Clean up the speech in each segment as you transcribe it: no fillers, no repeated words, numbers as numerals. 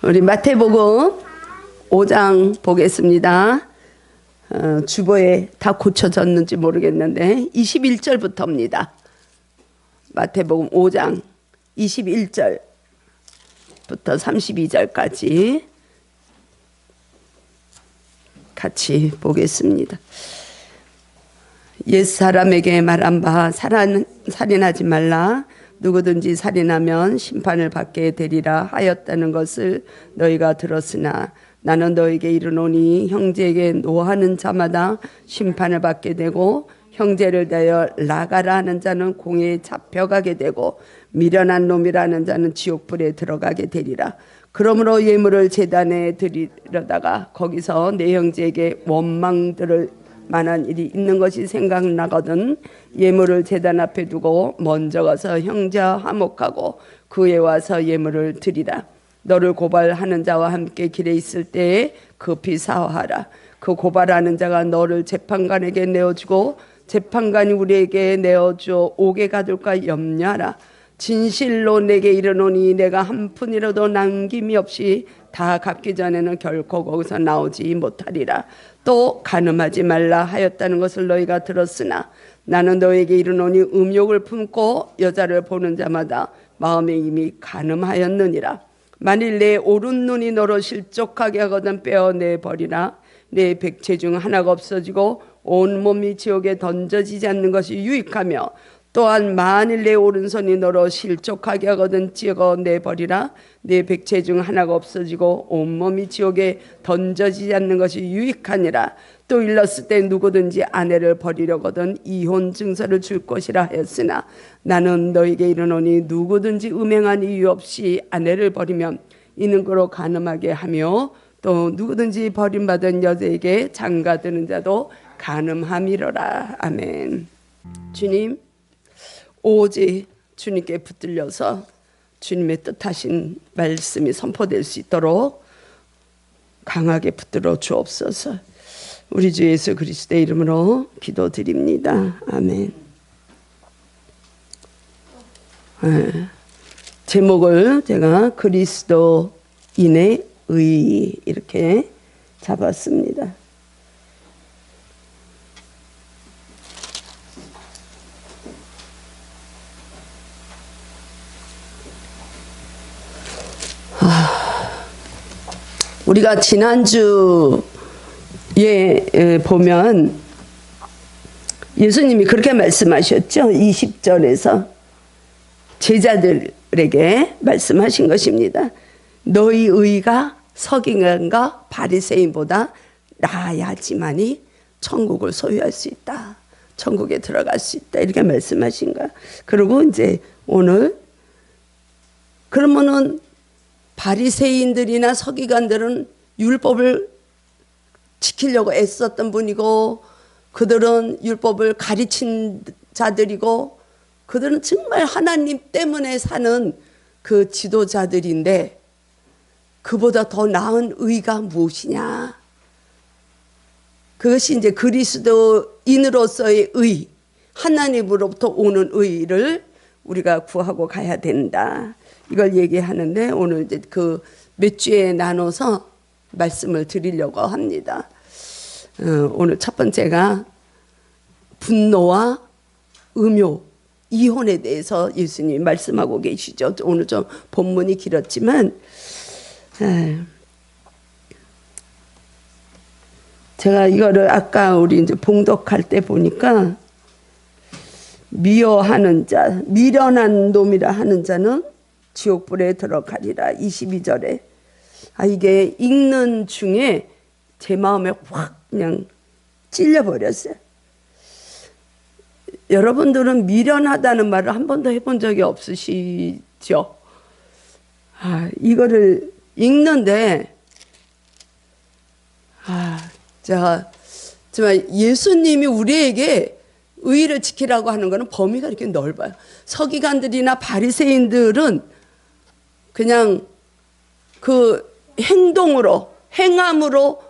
우리 마태복음 5장 보겠습니다. 주보에 다 고쳐졌는지 모르겠는데 21절부터입니다. 마태복음 5장 21절부터 32절까지 같이 보겠습니다. 옛사람에게 말한 바 살인하지 말라. 누구든지 살인하면 심판을 받게 되리라 하였다는 것을 너희가 들었으나 나는 너희에게 이르노니 형제에게 노하는 자마다 심판을 받게 되고 형제를 대하여 나가라 하는 자는 공회에 잡혀가게 되고 미련한 놈이라는 자는 지옥불에 들어가게 되리라. 그러므로 예물을 제단에 드리려다가 거기서 내 형제에게 원망 들을 만한 일이 있는 것이 생각나거든 예물을 제단 앞에 두고 먼저 가서 형제와 화목하고 그에 와서 예물을 드리라. 너를 고발하는 자와 함께 길에 있을 때에 급히 사화하라. 그 고발하는 자가 너를 재판관에게 내어주고 재판관이 우리에게 내어주어 옥에 가둘까 염려하라. 진실로 내게 이르노니 내가 한 푼이라도 남김이 없이 다 갚기 전에는 결코 거기서 나오지 못하리라. 또 간음하지 말라 하였다는 것을 너희가 들었으나 나는 너에게 이르노니 음욕을 품고 여자를 보는 자마다 마음에 이미 간음하였느니라. 만일 내 오른 눈이 너로 실족하게 하거든 빼어내버리라. 내 백체 중 하나가 없어지고 온몸이 지옥에 던져지지 않는 것이 유익하며 또한 만일 내 오른손이 너로 실족하게 하거든 찍어내버리라. 내 백체 중 하나가 없어지고 온몸이 지옥에 던져지지 않는 것이 유익하니라. 또 일렀을 때 누구든지 아내를 버리려거든 이혼 증서를 줄 것이라 하였으나 나는 너에게 이르노니 누구든지 음행한 이유 없이 아내를 버리면 이는 그로 간음하게 하며 또 누구든지 버림받은 여자에게 장가드는 자도 간음함이로라. 아멘. 주님, 오직 주님께 붙들려서 주님의 뜻하신 말씀이 선포될 수 있도록 강하게 붙들어 주옵소서. 우리 주 예수 그리스도의 이름으로 기도드립니다. 아멘. 제목을 제가 그리스도인의 의 이렇게 잡았습니다. 우리가 지난주에 보면 예수님이 그렇게 말씀하셨죠. 20절에서 제자들에게 말씀하신 것입니다. 너희 의가 서기관과 바리새인보다 나아야지만이 천국을 소유할 수 있다. 천국에 들어갈 수 있다. 이렇게 말씀하신 거야. 그리고 이제 오늘 그러면은 바리새인들이나 서기관들은 율법을 지키려고 애썼던 분이고 그들은 율법을 가르친 자들이고 그들은 정말 하나님 때문에 사는 그 지도자들인데 그보다 더 나은 의가 무엇이냐? 그것이 이제 그리스도인으로서의 의, 하나님으로부터 오는 의를 우리가 구하고 가야 된다. 이걸 얘기하는데 오늘 이제 그 몇 주에 나눠서 말씀을 드리려고 합니다. 오늘 첫 번째가 분노와 음욕, 이혼에 대해서 예수님이 말씀하고 계시죠. 오늘 좀 본문이 길었지만 제가 이거를 아까 우리 이제 봉독할 때 보니까 미워하는 자, 미련한 놈이라 하는 자는 지옥불에 들어가리라. 22절에 이게 읽는 중에 제 마음에 확 그냥 찔려버렸어요. 여러분들은 미련하다는 말을 한 번도 해본 적이 없으시죠? 이거를 읽는데 제가 정말 예수님이 우리에게 의를 지키라고 하는 것은 범위가 이렇게 넓어요. 서기관들이나 바리새인들은 그냥 그 행동으로 행함으로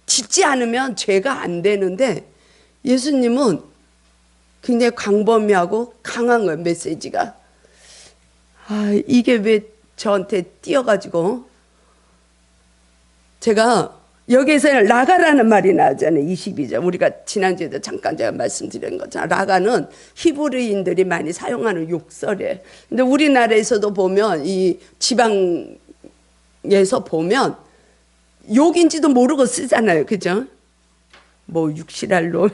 짓지 않으면 죄가 안 되는데 예수님은 굉장히 광범위하고 강한 거예요, 메시지가. 아, 이게 왜 저한테 띄어가지고 제가 여기에서 라가라는 말이 나오잖아요. 22절. 우리가 지난주에도 잠깐 제가 말씀드린 거잖아요. 라가는 히브리인들이 많이 사용하는 욕설이에요. 근데 우리나라에서도 보면 이 지방에서 보면 욕인지도 모르고 쓰잖아요. 그죠? 뭐 육실할 놈,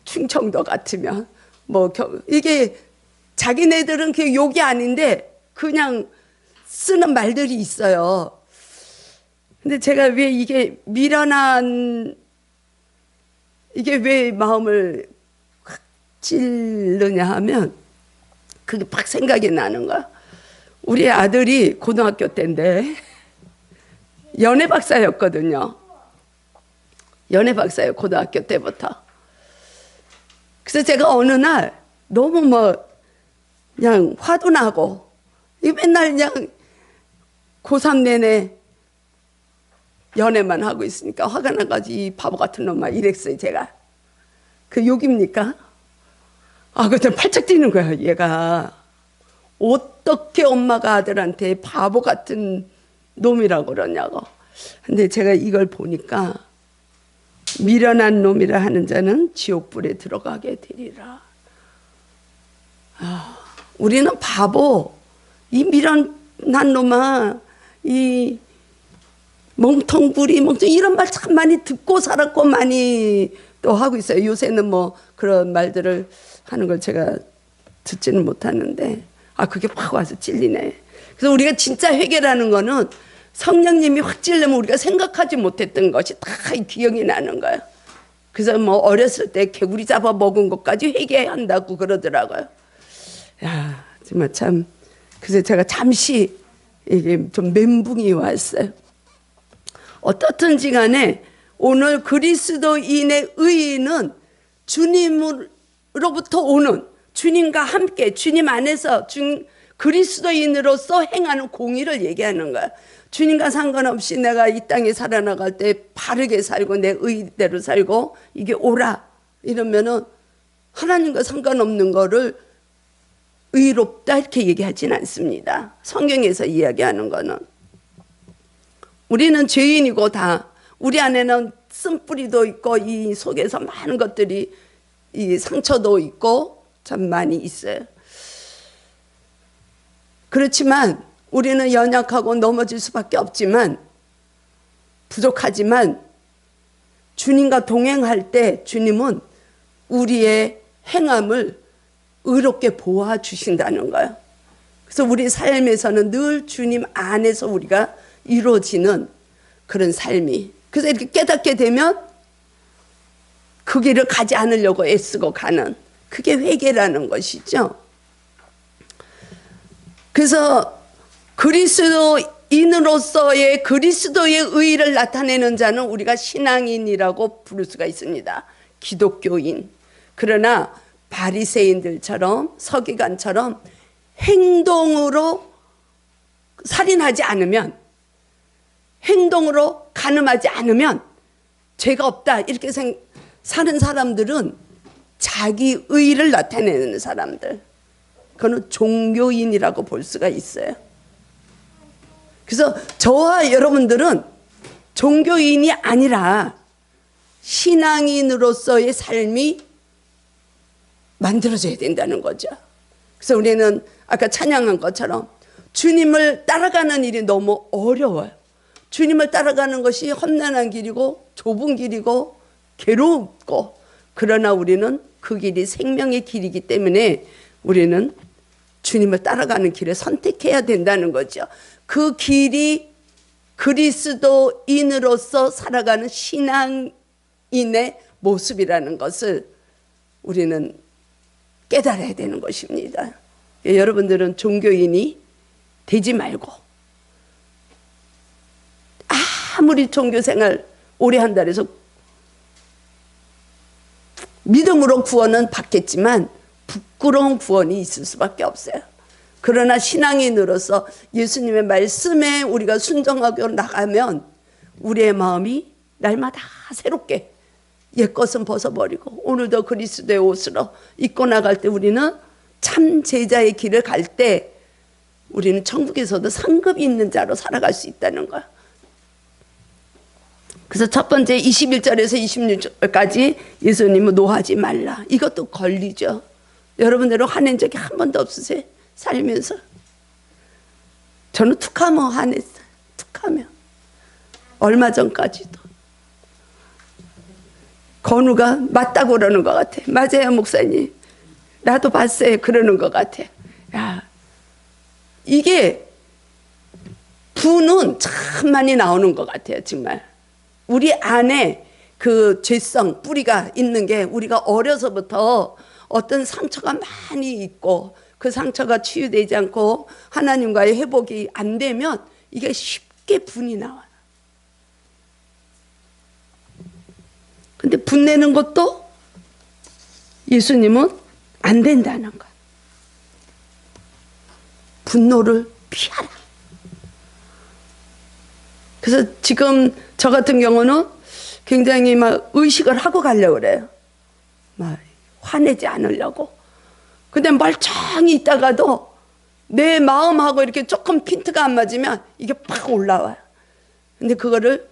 충청도 같으면 뭐 이게 자기네들은 그 욕이 아닌데 그냥 쓰는 말들이 있어요. 근데 제가 왜 이게 미련한, 이게 왜 마음을 확 찔르냐 하면 그게 막 생각이 나는 거야. 우리 아들이 고등학교 때인데 연애 박사였거든요. 연애 박사예요, 고등학교 때부터. 그래서 제가 어느 날 너무 뭐 그냥 화도 나고, 이 맨날 그냥 고3 내내 연애만 하고 있으니까 화가 나가지고 이 바보 같은 놈아 이랬어요, 제가. 그 욕입니까? 아, 그때 팔짝 뛰는 거야, 얘가. 어떻게 엄마가 아들한테 바보 같은 놈이라고 그러냐고. 근데 제가 이걸 보니까 미련한 놈이라 하는 자는 지옥불에 들어가게 되리라. 아, 우리는 바보, 이 미련한 놈아, 이 멍텅구리, 이런 말 참 많이 듣고 살았고 많이 또 하고 있어요. 요새는 뭐 그런 말들을 하는 걸 제가 듣지는 못하는데, 아, 그게 확 와서 찔리네. 그래서 우리가 진짜 회개라는 거는 성령님이 확 찔르면 우리가 생각하지 못했던 것이 다 기억이 나는 거예요. 그래서 뭐 어렸을 때 개구리 잡아 먹은 것까지 회개한다고 그러더라고요. 야, 정말 참. 그래서 제가 잠시 이게 좀 멘붕이 왔어요. 어떻든지 간에 오늘 그리스도인의 의의는 주님으로부터 오는, 주님과 함께 주님 안에서 그리스도인으로서 행하는 공의를 얘기하는 거야. 주님과 상관없이 내가 이 땅에 살아나갈 때 바르게 살고 내 의대로 살고 이게 옳아 이러면은 하나님과 상관없는 거를 의롭다 이렇게 얘기하진 않습니다. 성경에서 이야기하는 거는 우리는 죄인이고 다 우리 안에는 쓴뿌리도 있고 이 속에서 많은 것들이 이 상처도 있고 참 많이 있어요. 그렇지만 우리는 연약하고 넘어질 수밖에 없지만 부족하지만 주님과 동행할 때 주님은 우리의 행함을 의롭게 보아주신다는 거예요. 그래서 우리 삶에서는 늘 주님 안에서 우리가 이루어지는 그런 삶이, 그래서 이렇게 깨닫게 되면 그 길을 가지 않으려고 애쓰고 가는, 그게 회개라는 것이죠. 그래서 그리스도인으로서의 그리스도의 의의를 나타내는 자는 우리가 신앙인이라고 부를 수가 있습니다. 기독교인. 그러나 바리새인들처럼 서기관처럼 행동으로 살인하지 않으면, 행동으로 간음하지 않으면 죄가 없다 이렇게 사는 사람들은 자기 의의를 나타내는 사람들, 그거는 종교인이라고 볼 수가 있어요. 그래서 저와 여러분들은 종교인이 아니라 신앙인으로서의 삶이 만들어져야 된다는 거죠. 그래서 우리는 아까 찬양한 것처럼 주님을 따라가는 일이 너무 어려워요. 주님을 따라가는 것이 험난한 길이고 좁은 길이고 괴롭고, 그러나 우리는 그 길이 생명의 길이기 때문에 우리는 주님을 따라가는 길을 선택해야 된다는 거죠. 그 길이 그리스도인으로서 살아가는 신앙인의 모습이라는 것을 우리는 깨달아야 되는 것입니다. 여러분들은 종교인이 되지 말고, 아무리 종교생활 오래 한다 해서 믿음으로 구원은 받겠지만 부끄러운 구원이 있을 수밖에 없어요. 그러나 신앙인으로서 예수님의 말씀에 우리가 순종하고 나가면 우리의 마음이 날마다 새롭게 옛것은 벗어버리고 오늘도 그리스도의 옷으로 입고 나갈 때 우리는 참 제자의 길을 갈 때 우리는 천국에서도 상급이 있는 자로 살아갈 수 있다는 거야. 그래서 첫 번째 21절에서 26절까지 예수님은 노하지 말라. 이것도 권리죠. 여러분들은 화낸 적이 한 번도 없으세요? 살면서. 저는 툭하면 화냈어요. 툭하면. 얼마 전까지도. 건우가 맞다고 그러는 것 같아. 맞아요, 목사님. 나도 봤어요. 그러는 것 같아. 야, 이게 분은 참 많이 나오는 것 같아요, 정말. 우리 안에 그 죄성, 뿌리가 있는 게 우리가 어려서부터 어떤 상처가 많이 있고 그 상처가 치유되지 않고 하나님과의 회복이 안 되면 이게 쉽게 분이 나와요. 근데 분내는 것도 예수님은 안 된다는 거야. 분노를 피하라. 그래서 지금 저 같은 경우는 굉장히 막 의식을 하고 가려고 그래요. 막 화내지 않으려고. 근데 멀쩡히 있다가도 내 마음하고 이렇게 조금 핀트가 안 맞으면 이게 팍 올라와요. 근데 그거를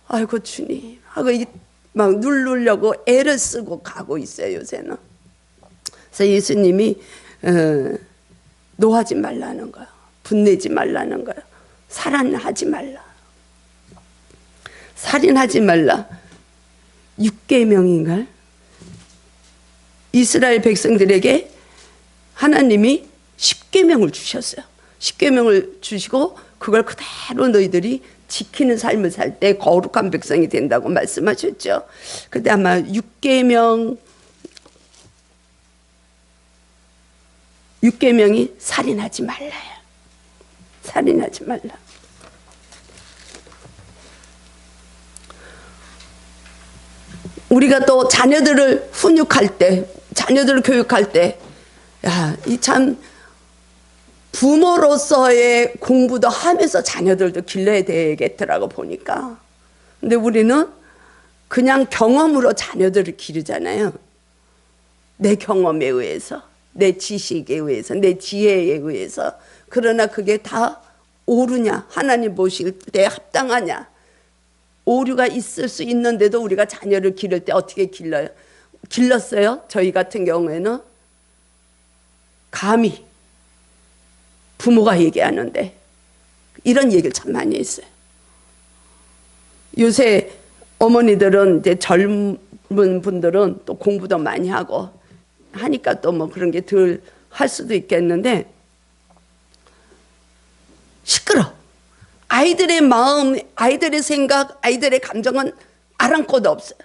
아이고 주님 하고 이게 막 누르려고 애를 쓰고 가고 있어요, 요새는. 그래서 예수님이 노하지 말라는 거야. 분내지 말라는 거야. 살인하지 말라. 살인하지 말라. 6계명인가? 이스라엘 백성들에게 하나님이 10계명을 주셨어요. 10계명을 주시고 그걸 그대로 너희들이 지키는 삶을 살 때 거룩한 백성이 된다고 말씀하셨죠. 근데 아마 6계명이 살인하지 말라요. 살인하지 말라. 우리가 또 자녀들을 훈육할 때, 자녀들을 교육할 때, 야, 이 참 부모로서의 공부도 하면서 자녀들도 길러야 되겠더라고 보니까. 근데 우리는 그냥 경험으로 자녀들을 기르잖아요. 내 경험에 의해서, 내 지식에 의해서, 내 지혜에 의해서. 그러나 그게 다 옳으냐, 하나님 보실 때 합당하냐. 오류가 있을 수 있는데도 우리가 자녀를 기를 때 어떻게 길러요? 길렀어요? 저희 같은 경우에는 감히 부모가 얘기하는데 이런 얘기를 참 많이 했어요. 요새 어머니들은 이제 젊은 분들은 또 공부도 많이 하고 하니까 또 뭐 그런 게 덜 할 수도 있겠는데 시끄러. 아이들의 마음, 아이들의 생각, 아이들의 감정은 아랑곳 없어요.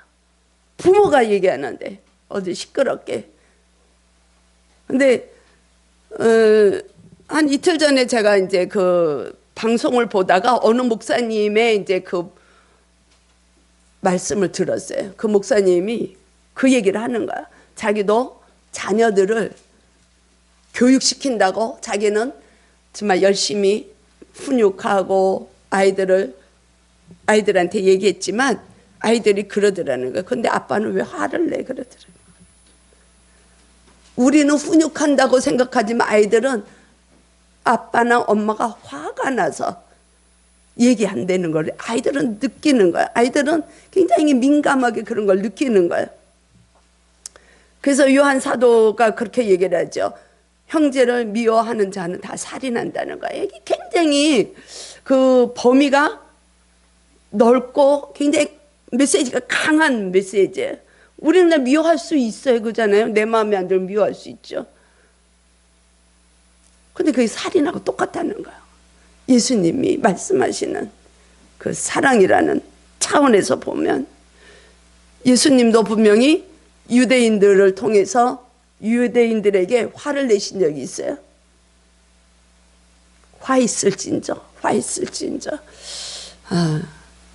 부모가 얘기하는데 어디 시끄럽게. 근데 한 이틀 전에 제가 이제 그 방송을 보다가 어느 목사님의 이제 그 말씀을 들었어요. 그 목사님이 그 얘기를 하는 거야. 자기도 자녀들을 교육시킨다고 자기는 정말 열심히 훈육하고 아이들한테 얘기했지만 아이들이 그러더라는 거야. 근데 아빠는 왜 화를 내 그러더라는 거야. 우리는 훈육한다고 생각하지만 아이들은 아빠나 엄마가 화가 나서 얘기 안 되는 걸 아이들은 느끼는 거야. 아이들은 굉장히 민감하게 그런 걸 느끼는 거야. 그래서 요한 사도가 그렇게 얘기를 하죠. 형제를 미워하는 자는 다 살인한다는 거야. 이게 굉장히 그 범위가 넓고 굉장히 메시지가 강한 메시지예요. 우리는 미워할 수 있어요. 그잖아요. 내 마음에 안 들면 미워할 수 있죠. 근데 그게 살인하고 똑같다는 거예요. 예수님이 말씀하시는 그 사랑이라는 차원에서 보면 예수님도 분명히 유대인들을 통해서 유대인들에게 화를 내신 적이 있어요. 화 있을진저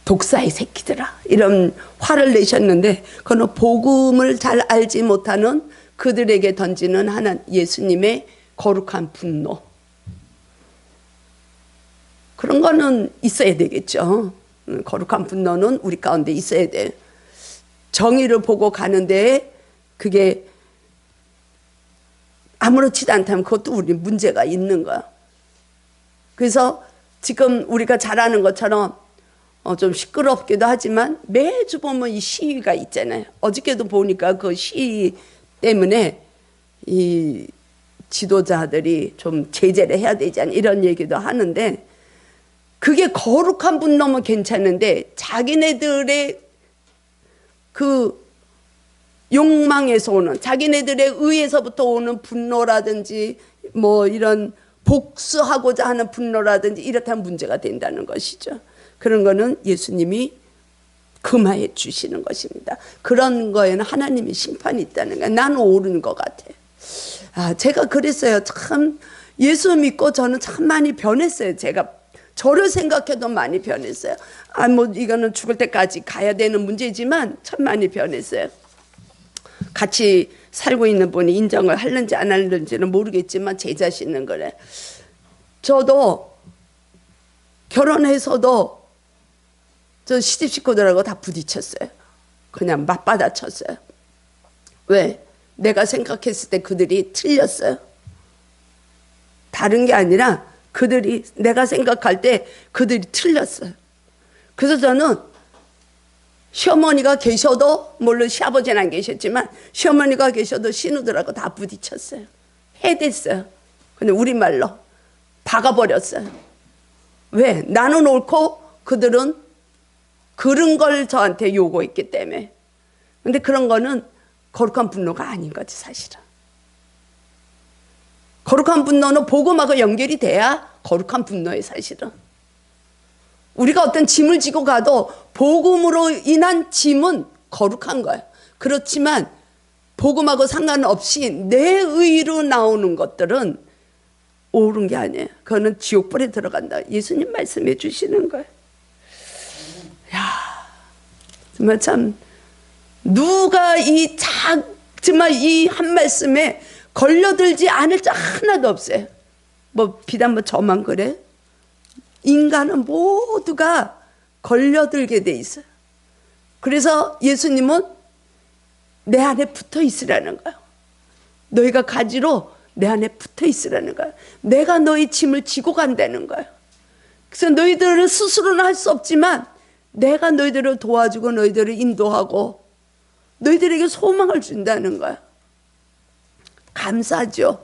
독사의 새끼들아 이런 화를 내셨는데 그는 복음을 잘 알지 못하는 그들에게 던지는 하나님 예수님의 거룩한 분노, 그런 거는 있어야 되겠죠. 거룩한 분노는 우리 가운데 있어야 돼. 정의를 보고 가는데 그게 아무렇지도 않다면 그것도 우리 문제가 있는 거야. 그래서 지금 우리가 잘 아는 것처럼 좀 시끄럽기도 하지만 매주 보면 이 시위가 있잖아요. 어저께도 보니까 그 시위 때문에 이 지도자들이 좀 제재를 해야 되지 않나 이런 얘기도 하는데, 그게 거룩한 분노면 괜찮은데 자기네들의 그 욕망에서 오는, 자기네들의 의에서부터 오는 분노라든지 뭐 이런 복수하고자 하는 분노라든지 이렇다면 문제가 된다는 것이죠. 그런 거는 예수님이 금하해 주시는 것입니다. 그런 거에는 하나님의 심판이 있다는 거예요. 나는 옳은 것 같아. 제가 그랬어요. 참 예수 믿고 저는 참 많이 변했어요. 제가 저를 생각해도 많이 변했어요. 뭐 이거는 죽을 때까지 가야 되는 문제지만 참 많이 변했어요. 같이 살고 있는 분이 인정을 하는지 안 하는지는 모르겠지만 제 자신은 그래. 저도 결혼해서도 저 시집 식구들하고 다 부딪혔어요. 그냥 맞받아쳤어요. 왜? 내가 생각했을 때 그들이 틀렸어요. 다른 게 아니라 그들이, 내가 생각할 때 그들이 틀렸어요. 그래서 저는 시어머니가 계셔도, 물론 시아버지는 안 계셨지만 시어머니가 계셔도 신우들하고 다 부딪혔어요. 해댔어요. 근데 우리말로 박아버렸어요. 왜? 나는 옳고 그들은 그런 걸 저한테 요구했기 때문에. 근데 그런 거는 거룩한 분노가 아닌 거지 사실은. 거룩한 분노는 복음하고 연결이 돼야 거룩한 분노예요 사실은. 우리가 어떤 짐을 지고 가도 복음으로 인한 짐은 거룩한 거예요. 그렇지만 복음하고 상관없이 내 의로 나오는 것들은 옳은 게 아니에요. 그거는 지옥불에 들어간다. 예수님 말씀해 주시는 거예요. 야, 정말 참 누가 정말 이 한 말씀에 걸려들지 않을 자 하나도 없어요. 뭐 비단 뭐 저만 그래? 인간은 모두가 걸려들게 돼 있어요. 그래서 예수님은 내 안에 붙어 있으라는 거예요. 너희가 가지로 내 안에 붙어 있으라는 거예요. 내가 너희 짐을 지고 간다는 거예요. 그래서 너희들은 스스로는 할 수 없지만 내가 너희들을 도와주고 너희들을 인도하고 너희들에게 소망을 준다는 거예요. 감사죠.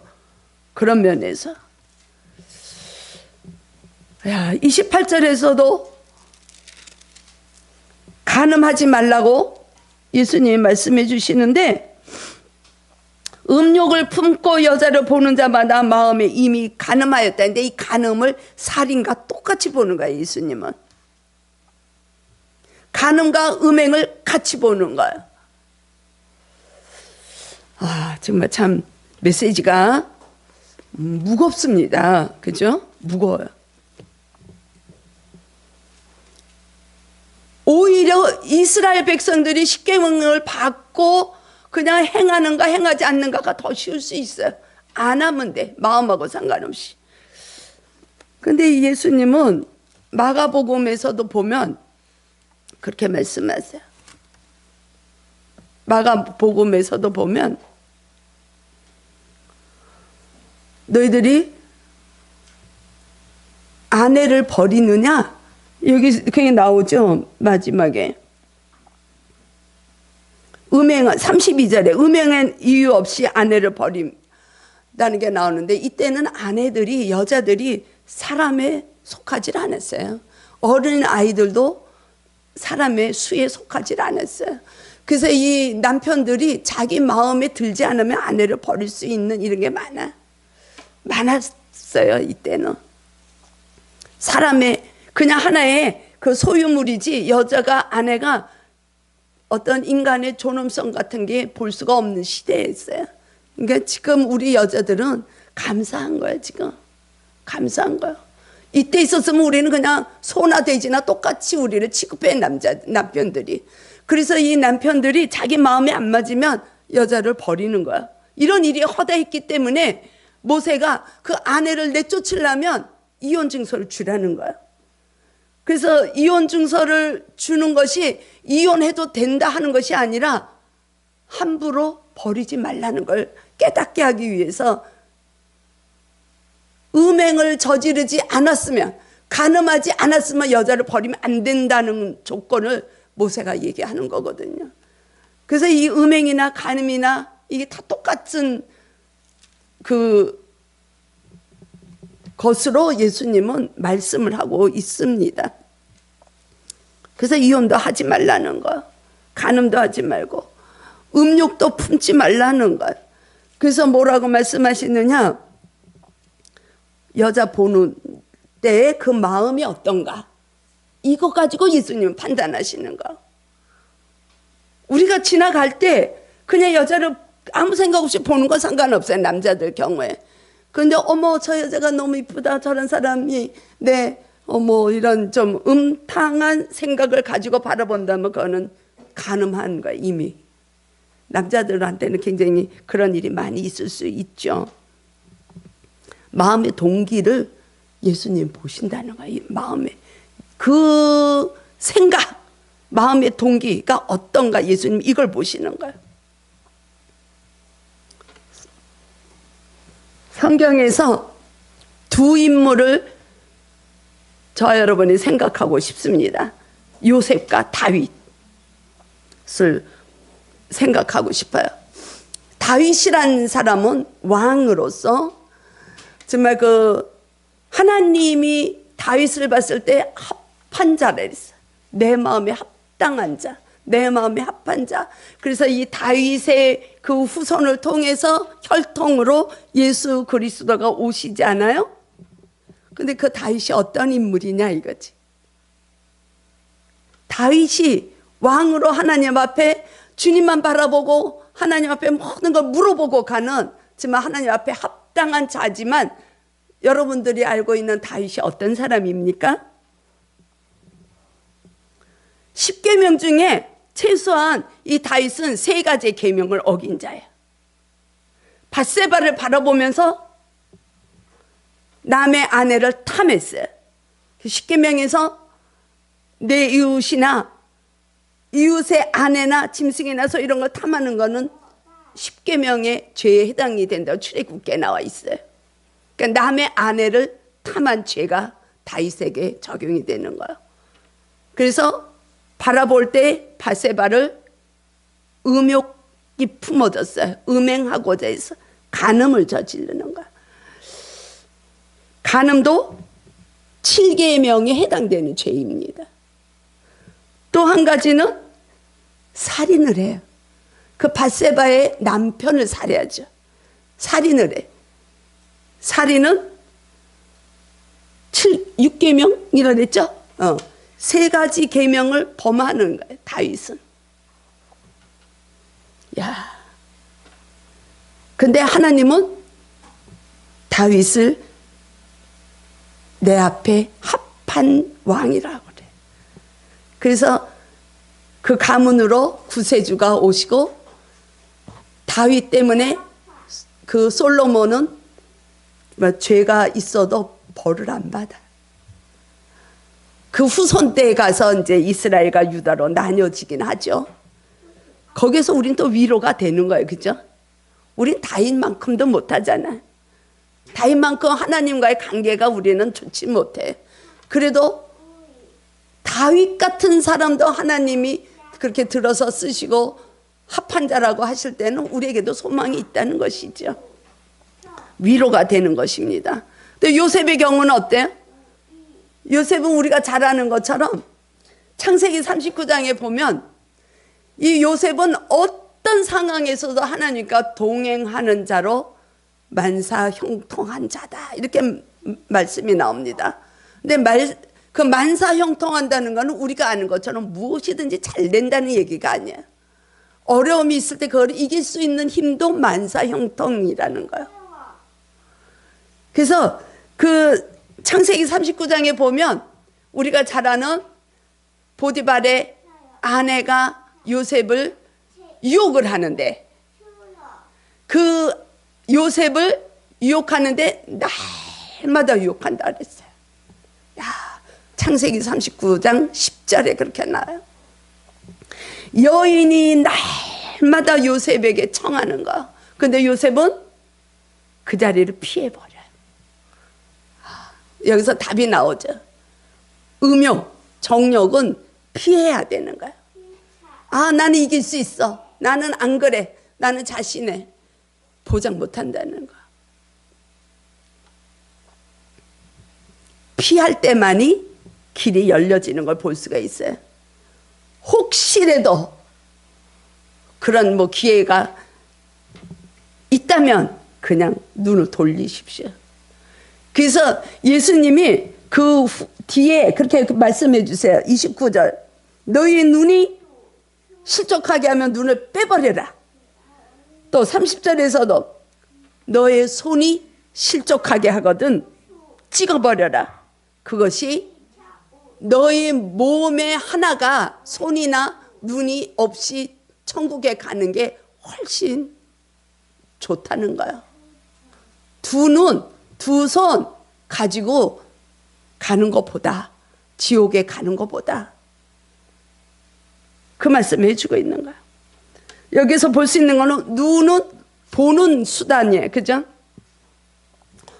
그런 면에서. 28절에서도 간음하지 말라고 예수님이 말씀해 주시는데, 음욕을 품고 여자를 보는 자마다 마음에 이미 간음하였다는데 이 간음을 살인과 똑같이 보는 거예요. 예수님은 간음과 음행을 같이 보는 거예요. 정말 참 메시지가 무겁습니다. 그죠? 무거워요. 오히려 이스라엘 백성들이 십계명을 받고 그냥 행하는가 행하지 않는가가 더 쉬울 수 있어요. 안 하면 돼. 마음하고 상관없이. 근데 예수님은 마가복음에서도 보면 그렇게 말씀하세요. 마가복음에서도 보면 너희들이 아내를 버리느냐? 여기 그게 나오죠. 마지막에. 음행은 32절에 음행은 이유 없이 아내를 버린다는 게 나오는데, 이때는 아내들이, 여자들이 사람에 속하지 않았어요. 어린 아이들도 사람의 수에 속하지 않았어요. 그래서 이 남편들이 자기 마음에 들지 않으면 아내를 버릴 수 있는 이런 게 많았어요. 이때는 사람의 그냥 하나의 그 소유물이지, 여자가, 아내가 어떤 인간의 존엄성 같은 게 볼 수가 없는 시대였어요. 그러니까 지금 우리 여자들은 감사한 거예요. 지금 감사한 거예요. 이때 있었으면 우리는 그냥 소나 돼지나 똑같이 우리를 취급해, 남편들이. 그래서 이 남편들이 자기 마음에 안 맞으면 여자를 버리는 거야. 이런 일이 허다했기 때문에 모세가 그 아내를 내쫓으려면 이혼 증서를 주라는 거야. 그래서 이혼 증서를 주는 것이 이혼해도 된다 하는 것이 아니라 함부로 버리지 말라는 걸 깨닫게 하기 위해서 음행을 저지르지 않았으면, 간음하지 않았으면 여자를 버리면 안 된다는 조건을 모세가 얘기하는 거거든요. 그래서 이 음행이나 간음이나 이게 다 똑같은 그 것으로 예수님은 말씀을 하고 있습니다. 그래서 이혼도 하지 말라는 거, 간음도 하지 말고 음욕도 품지 말라는 것. 그래서 뭐라고 말씀하시느냐, 여자 보는 때에 그 마음이 어떤가, 이거 가지고 예수님은 판단하시는 거. 우리가 지나갈 때 그냥 여자를 아무 생각 없이 보는 건 상관없어요, 남자들 경우에. 그런데 어머 저 여자가 너무 이쁘다, 저런 사람이 이런 좀 음탕한 생각을 가지고 바라본다면 그거는 간음한 거예요. 이미 남자들한테는 굉장히 그런 일이 많이 있을 수 있죠. 마음의 동기를 예수님 보신다는 거예요. 마음의 그 생각, 마음의 동기가 어떤가, 예수님 이걸 보시는 거예요. 성경에서 두 인물을 저 여러분이 생각하고 싶습니다. 요셉과 다윗을 생각하고 싶어요. 다윗이란 사람은 왕으로서 정말 그 하나님이 다윗을 봤을 때 합한 자라 했어요. 내 마음에 합당한 자, 내 마음에 합한 자. 그래서 이 다윗의 그 후손을 통해서 혈통으로 예수 그리스도가 오시지 않아요? 근데 그 다윗이 어떤 인물이냐 이거지. 다윗이 왕으로 하나님 앞에 주님만 바라보고 하나님 앞에 모든 걸 물어보고 가는, 정말 하나님 앞에 합당한 자지만, 여러분들이 알고 있는 다윗이 어떤 사람입니까? 10계명 중에 최소한 이 다윗은 3가지의 계명을 어긴 자예요. 밧세바를 바라보면서 남의 아내를 탐했어요. 10계명에서 내 이웃이나 이웃의 아내나 짐승이나 소 이런 걸 탐하는 거는 10계명의 죄에 해당이 된다고 출애굽기에 나와 있어요. 그러니까 남의 아내를 탐한 죄가 다윗에게 적용이 되는 거예요. 그래서 바라볼 때 밧세바를 음욕이 품어졌어요. 음행하고자 해서 간음을 저지르는 거예요. 간음도 7계명에 해당되는 죄입니다. 또 한 가지는 살인을 해요. 그 밧세바의 남편을 살해하죠. 살인을 해. 살인은 6계명이라 그랬죠? 3가지 계명을 범하는 거예요, 다윗은. 야. 근데 하나님은 다윗을 내 앞에 합한 왕이라고 그래. 그래서 그 가문으로 구세주가 오시고, 다윗 때문에 그 솔로몬은 죄가 있어도 벌을 안 받아. 그 후손 때에 가서 이제 이스라엘과 유다로 나뉘어지긴 하죠. 거기서 우린 또 위로가 되는 거예요, 그죠? 우린 다윗만큼도 못하잖아. 다윗만큼 하나님과의 관계가 우리는 좋지 못해. 그래도 다윗 같은 사람도 하나님이 그렇게 들어서 쓰시고 합한 자라고 하실 때는 우리에게도 소망이 있다는 것이죠. 위로가 되는 것입니다. 근데 요셉의 경우는 어때요? 요셉은 우리가 잘 아는 것처럼 창세기 39장에 보면 이 요셉은 어떤 상황에서도 하나님과 동행하는 자로 만사형통한 자다, 이렇게 말씀이 나옵니다. 근데 그 만사형통한다는 것은 우리가 아는 것처럼 무엇이든지 잘 된다는 얘기가 아니에요. 어려움이 있을 때 그걸 이길 수 있는 힘도 만사형통이라는 거예요. 그래서 그 창세기 39장에 보면 우리가 잘 아는 보디발의 아내가 요셉을 유혹을 하는데, 그 요셉을 유혹하는데 날마다 유혹한다 그랬어요. 야, 창세기 39장 10절에 그렇게 나와요. 여인이 날마다 요셉에게 청하는 거. 근데 요셉은 그 자리를 피해버려요. 여기서 답이 나오죠. 음욕, 정욕은 피해야 되는 거야. 나는 이길 수 있어. 나는 안 그래. 나는 자신의 보장 못한다는 거야. 피할 때만이 길이 열려지는 걸 볼 수가 있어요. 혹시라도 그런 기회가 있다면 그냥 눈을 돌리십시오. 그래서 예수님이 그 뒤에 그렇게 말씀해 주세요. 29절. 너희 눈이 실족하게 하면 눈을 빼버려라. 또 30절에서도 너의 손이 실족하게 하거든 찍어버려라. 그것이 너의 몸의 하나가 손이나 눈이 없이 천국에 가는 게 훨씬 좋다는 거야. 두 눈, 두 손 가지고 가는 것보다, 지옥에 가는 것보다, 그 말씀 해주고 있는 거야. 여기서 볼 수 있는 거는 눈은 보는 수단이에요. 그죠?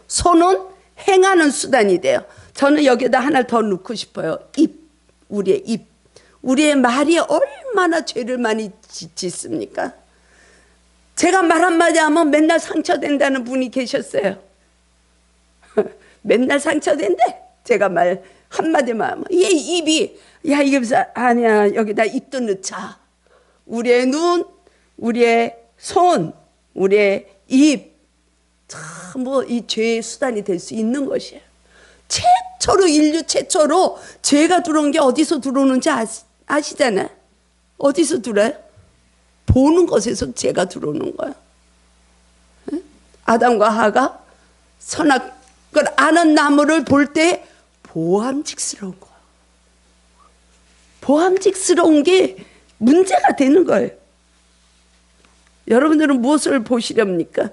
손은 행하는 수단이 돼요. 저는 여기다 하나 더 넣고 싶어요. 입, 우리의 입. 우리의 말이 얼마나 죄를 많이 짓습니까? 제가 말 한마디 하면 맨날 상처된다는 분이 계셨어요. 맨날 상처된대. 제가 말 한마디만 하면. 얘 입이, 야, 이게 무슨, 아니야, 여기다 입도 넣자. 우리의 눈, 우리의 손, 우리의 입, 참 이 죄의 수단이 될 수 있는 것이에요. 최초로, 인류 최초로 죄가 들어온 게 어디서 들어오는지 아시잖아요. 어디서 들어요? 보는 것에서 죄가 들어오는 거야. 아담과 하가 선악을 아는 나무를 볼 때 보암직스러운 거야. 보암직스러운 게 문제가 되는 거예요. 여러분들은 무엇을 보시렵니까?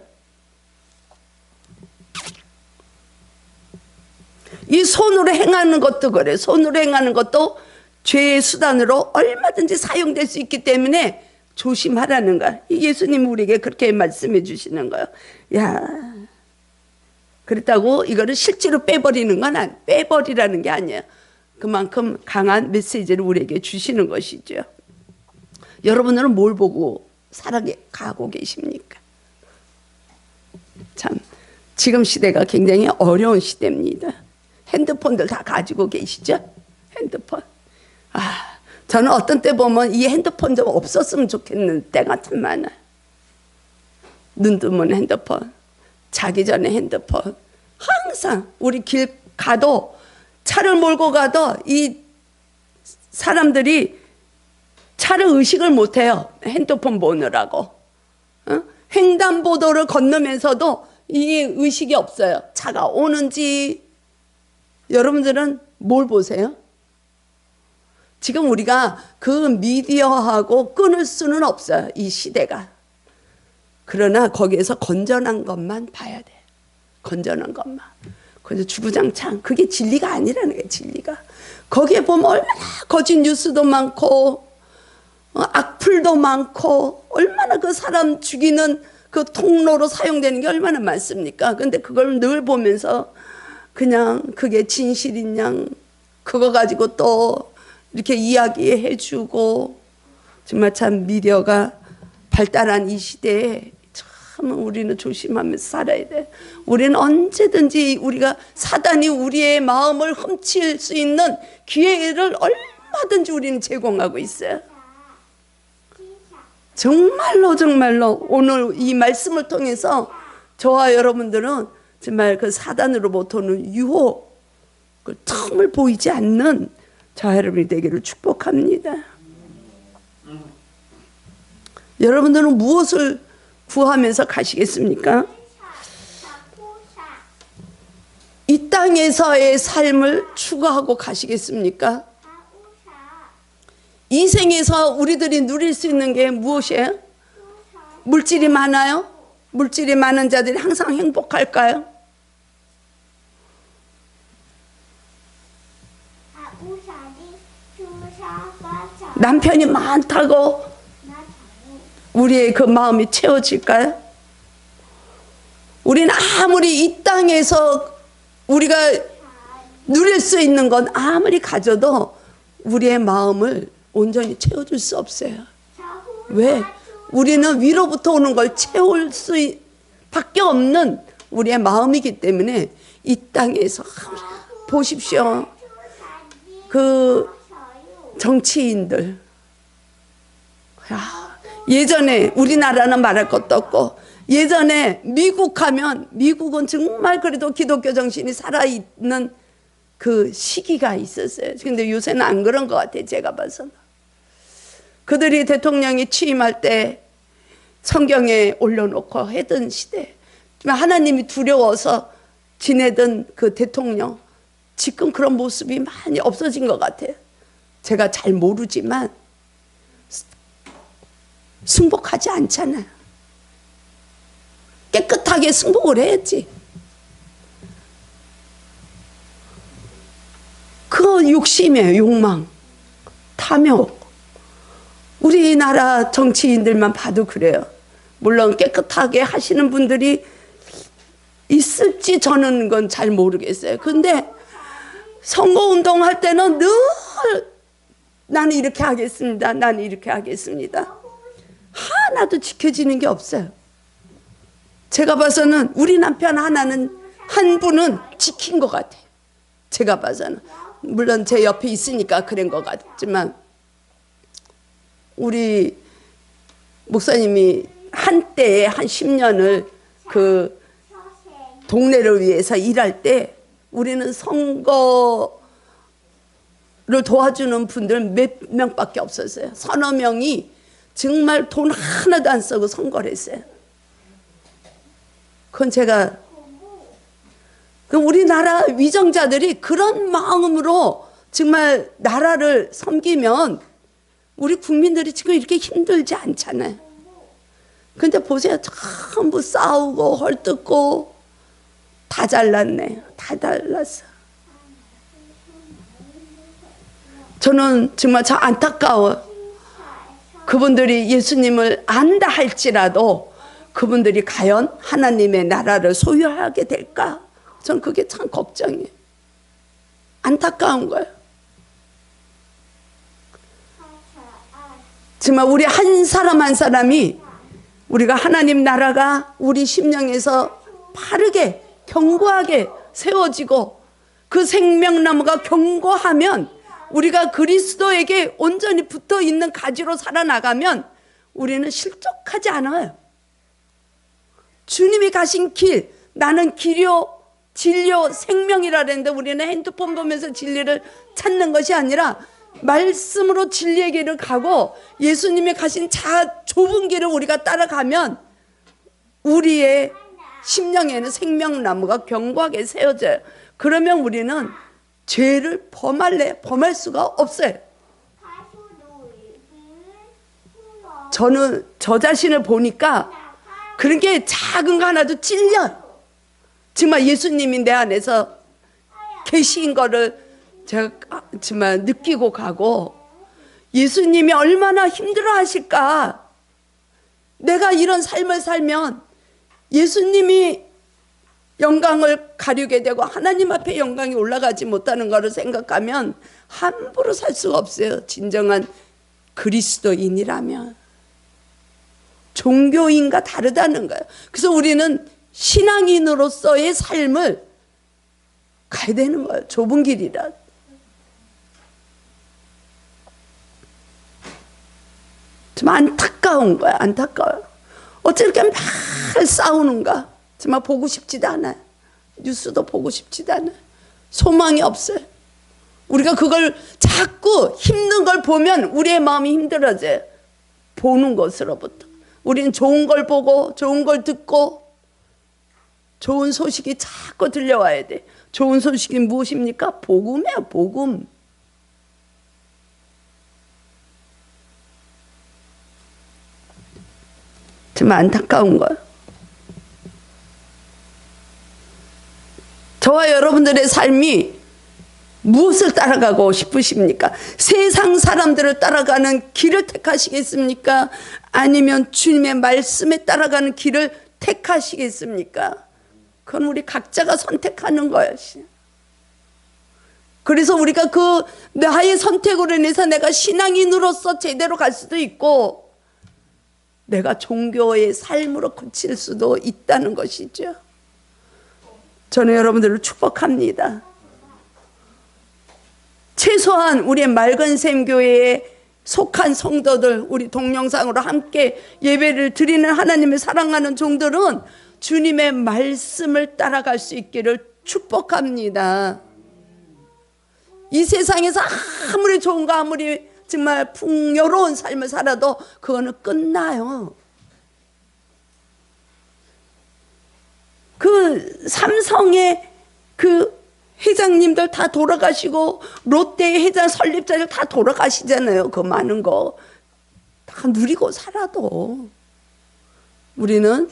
이 손으로 행하는 것도 그래. 손으로 행하는 것도 죄의 수단으로 얼마든지 사용될 수 있기 때문에 조심하라는 거야. 예수님 우리에게 그렇게 말씀해 주시는 거예요. 야, 그렇다고 이거를 실제로 빼버리는 건 빼버리라는 게 아니에요. 그만큼 강한 메시지를 우리에게 주시는 것이죠. 여러분들은 뭘 보고 살아가고 계십니까? 참, 지금 시대가 굉장히 어려운 시대입니다. 핸드폰들 다 가지고 계시죠? 핸드폰. 저는 어떤 때 보면 이 핸드폰 좀 없었으면 좋겠는 때가 참 많아요. 눈 뜨면 핸드폰, 자기 전에 핸드폰. 항상 우리 길 가도, 차를 몰고 가도 이 사람들이 차를 의식을 못해요. 핸드폰 보느라고. 횡단보도를 건너면서도 이 의식이 없어요. 차가 오는지. 여러분들은 뭘 보세요? 지금 우리가 그 미디어하고 끊을 수는 없어요. 이 시대가. 그러나 거기에서 건전한 것만 봐야 돼. 건전한 것만. 그래서 주구장창. 그게 진리가 아니라는 거예요. 진리가. 거기에 보면 얼마나 거짓 뉴스도 많고 악플도 많고 얼마나 그 사람 죽이는 그 통로로 사용되는 게 얼마나 많습니까? 근데 그걸 늘 보면서 그냥 그게 진실인 양 그거 가지고 또 이렇게 이야기해 주고 정말 참 미디어가 발달한 이 시대에 참 우리는 조심하면서 살아야 돼. 우리는 언제든지 우리가 사단이 우리의 마음을 훔칠 수 있는 기회를 얼마든지 우리는 제공하고 있어요. 정말로 정말로 오늘 이 말씀을 통해서 저와 여러분들은 정말 그 사단으로부터 오는 유혹, 그 틈을 보이지 않는 저와 여러분이 되기를 축복합니다. 여러분들은 무엇을 구하면서 가시겠습니까? 이 땅에서의 삶을 추구하고 가시겠습니까? 이 생에서 우리들이 누릴 수 있는 게 무엇이에요? 물질이 많아요? 물질이 많은 자들이 항상 행복할까요? 남편이 많다고 우리의 그 마음이 채워질까요? 우리는 아무리 이 땅에서 우리가 누릴 수 있는 건 아무리 가져도 우리의 마음을 온전히 채워줄 수 없어요. 왜? 우리는 위로부터 오는 걸 채울 수밖에 없는 우리의 마음이기 때문에 이 땅에서 보십시오. 그 정치인들, 예전에 우리나라는 말할 것도 없고, 예전에 미국 하면 미국은 정말 그래도 기독교 정신이 살아있는 그 시기가 있었어요. 근데 요새는 안 그런 것 같아요. 제가 봐서는. 그들이 대통령이 취임할 때 성경에 올려놓고 하던 시대, 하나님이 두려워서 지내던 그 대통령, 지금 그런 모습이 많이 없어진 것 같아요. 제가 잘 모르지만 승복하지 않잖아요. 깨끗하게 승복을 해야지. 그 욕심이에요. 욕망, 탐욕. 우리나라 정치인들만 봐도 그래요. 물론 깨끗하게 하시는 분들이 있을지 저는 그건 잘 모르겠어요. 근데 선거운동 할 때는 늘 나는 이렇게 하겠습니다. 나는 이렇게 하겠습니다. 하나도 지켜지는 게 없어요. 제가 봐서는 우리 남편 하나는, 한 분은 지킨 것 같아요. 제가 봐서는. 물론 제 옆에 있으니까 그런 것 같지만, 우리 목사님이 한때에 한 10년을 그 동네를 위해서 일할 때 우리는 선거를 도와주는 분들 몇 명밖에 없었어요. 서너 명이 정말 돈 하나도 안 쓰고 선거를 했어요. 그건 제가, 우리나라 위정자들이 그런 마음으로 정말 나라를 섬기면 우리 국민들이 지금 이렇게 힘들지 않잖아요. 근데 보세요. 전부 싸우고 헐뜯고 다 잘났네. 다 잘났어. 저는 정말 저 안타까워. 그분들이 예수님을 안다 할지라도 그분들이 과연 하나님의 나라를 소유하게 될까? 전 그게 참 걱정이에요. 안타까운 거예요. 정말 우리 한 사람 한 사람이, 우리가 하나님 나라가 우리 심령에서 바르게 견고하게 세워지고 그 생명나무가 견고하면, 우리가 그리스도에게 온전히 붙어있는 가지로 살아나가면 우리는 실족하지 않아요. 주님이 가신 길, 나는 길이요 진리요 생명이라 그랬는데, 우리는 핸드폰 보면서 진리를 찾는 것이 아니라 말씀으로 진리의 길을 가고 예수님이 가신 좁은 길을 우리가 따라가면 우리의 심령에는 생명나무가 견고하게 세워져요. 그러면 우리는 죄를 범할 수가 없어요. 저는 저 자신을 보니까 그런 게 작은 거 하나도 찔려요. 정말 예수님이 내 안에서 계신 거를 제가 정말 느끼고 가고, 예수님이 얼마나 힘들어 하실까. 내가 이런 삶을 살면 예수님이 영광을 가리게 되고 하나님 앞에 영광이 올라가지 못하는 것을 생각하면 함부로 살 수가 없어요. 진정한 그리스도인이라면. 종교인과 다르다는 거예요. 그래서 우리는 신앙인으로서의 삶을 가야 되는 거예요. 좁은 길이라. 좀 안타까운 거야. 안타까워요. 어째 이렇게 막 싸우는가. 정말 보고 싶지도 않아요. 뉴스도 보고 싶지도 않아요. 소망이 없어요. 우리가 그걸 자꾸 힘든 걸 보면 우리의 마음이 힘들어져요. 보는 것으로부터. 우리는 좋은 걸 보고 좋은 걸 듣고 좋은 소식이 자꾸 들려와야 돼. 좋은 소식이 무엇입니까? 복음이에요. 복음. 정말 안타까운 거예요. 저와 여러분들의 삶이 무엇을 따라가고 싶으십니까? 세상 사람들을 따라가는 길을 택하시겠습니까? 아니면 주님의 말씀에 따라가는 길을 택하시겠습니까? 그건 우리 각자가 선택하는 것이. 그래서 우리가 그 나의 선택으로 인해서 내가 신앙인으로서 제대로 갈 수도 있고 내가 종교의 삶으로 그칠 수도 있다는 것이죠. 저는 여러분들을 축복합니다. 최소한 우리의 맑은샘 교회에 속한 성도들, 우리 동영상으로 함께 예배를 드리는 하나님을 사랑하는 종들은 주님의 말씀을 따라갈 수 있기를 축복합니다. 이 세상에서 아무리 좋은 거, 아무리 정말 풍요로운 삶을 살아도 그거는 끝나요. 그 삼성의 그 회장님들 다 돌아가시고 롯데의 회장 설립자들 다 돌아가시잖아요. 그 많은 거 다 누리고 살아도 우리는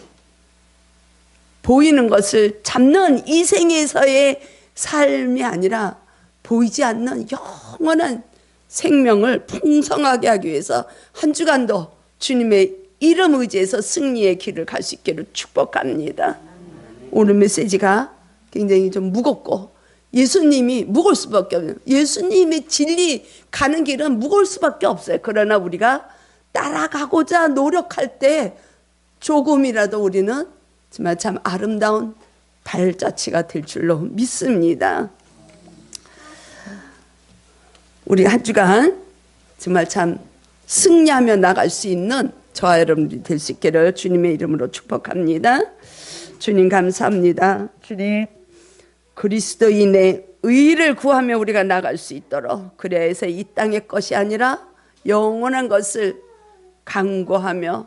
보이는 것을 잡는 이 생에서의 삶이 아니라 보이지 않는 영원한 생명을 풍성하게 하기 위해서 한 주간도 주님의 이름 의지해서 승리의 길을 갈 수 있기를 축복합니다. 오늘 메시지가 굉장히 좀 무겁고 예수님이 무거울 수밖에 없어요. 예수님의 진리 가는 길은 무거울 수밖에 없어요. 그러나 우리가 따라가고자 노력할 때 조금이라도 우리는 정말 참 아름다운 발자취가 될 줄로 믿습니다. 우리 한 주간 정말 참 승리하며 나갈 수 있는 저와 여러분들이 될 수 있기를 주님의 이름으로 축복합니다. 주님 감사합니다. 주님 그리스도인의 의를 구하며 우리가 나갈 수 있도록, 그래야 해서 이 땅의 것이 아니라 영원한 것을 강구하며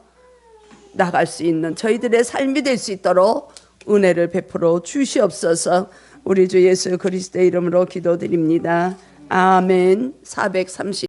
나갈 수 있는 저희들의 삶이 될 수 있도록 은혜를 베풀어 주시옵소서. 우리 주 예수 그리스도의 이름으로 기도드립니다. 아멘. 430